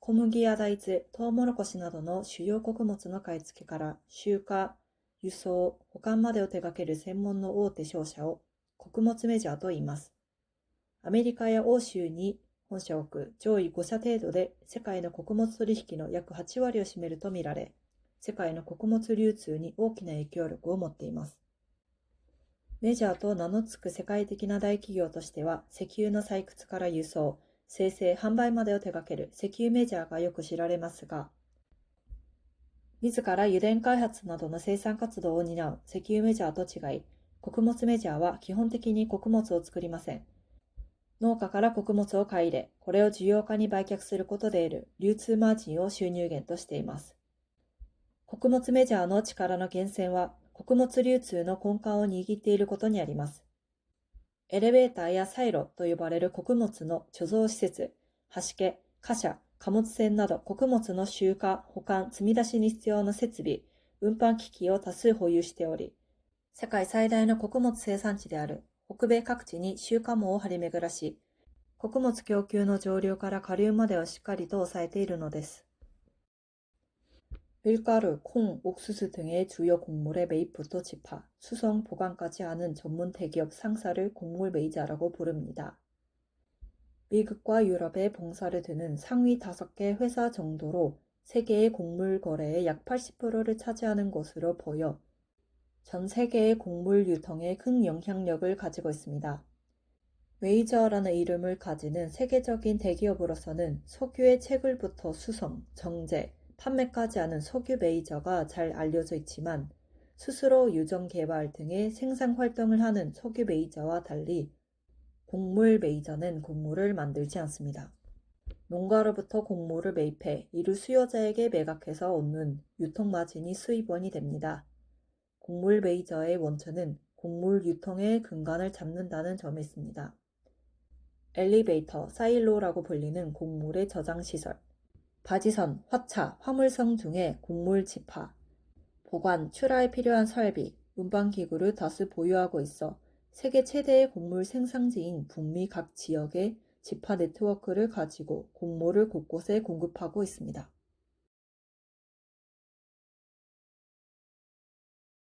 小麦や大豆、トウモロコシなどの主要穀物の買い付けから集荷、輸送、保管までを手掛ける専門の大手商社を穀物メジャーと言います。アメリカや欧州に本社を置く上位5社程度で世界の穀物取引の約8割を占めるとみられ、世界の穀物流通に大きな影響力を持っています。メジャーと名の付く世界的な大企業としては、石油の採掘から輸送、精製、販売までを手掛ける石油メジャーがよく知られますが、自ら油田開発などの生産活動を担う石油メジャーと違い、穀物メジャーは基本的に穀物を作りません。農家から穀物を買い入れ、これを需要家に売却することで得る流通マージンを収入源としています。穀物メジャーの力の源泉は、穀物流通の根幹を握っていることにあります。エレベーターやサイロと呼ばれる穀物の貯蔵施設、端家、貨車、貨物船など穀物の集荷、保管、積み出しに必要な設備、運搬機器を多数保有しており、世界最大の穀物生産地である北米各地に集荷網を張り巡らし、穀物供給の上流から下流までをしっかりと抑えているのです。밀가루, 콩, 옥수수 등의 주요 곡물의 매입부터 집화, 수송, 보관까지 하는 전문 대기업 상사를 곡물 메이저라고 부릅니다. 미국과 유럽에 봉사를 두는 상위 5개 회사 정도로 세계의 곡물 거래의 약 80%를 차지하는 것으로 보여 전 세계의 곡물 유통에 큰 영향력을 가지고 있습니다. 메이저라는 이름을 가지는 세계적인 대기업으로서는 석유의 채굴부터 수송, 정제, 판매까지 하는 석유 메이저가 잘 알려져 있지만 스스로 유전 개발 등의 생산 활동을 하는 석유 메이저와 달리 곡물 메이저는 곡물을 만들지 않습니다. 농가로부터 곡물을 매입해 이를 수요자에게 매각해서 얻는 유통 마진이 수입원이 됩니다. 곡물 메이저의 원천은 곡물 유통의 근간을 잡는다는 점에 있습니다. 엘리베이터, 사일로라고 불리는 곡물의 저장시설, 바지선, 화차, 화물선 중에 곡물 집화, 보관, 출하에 필요한 설비, 운반기구를 다수 보유하고 있어 세계 최대의 곡물 생산지인 북미 각 지역의 집화 네트워크를 가지고 곡물을 곳곳에 공급하고 있습니다.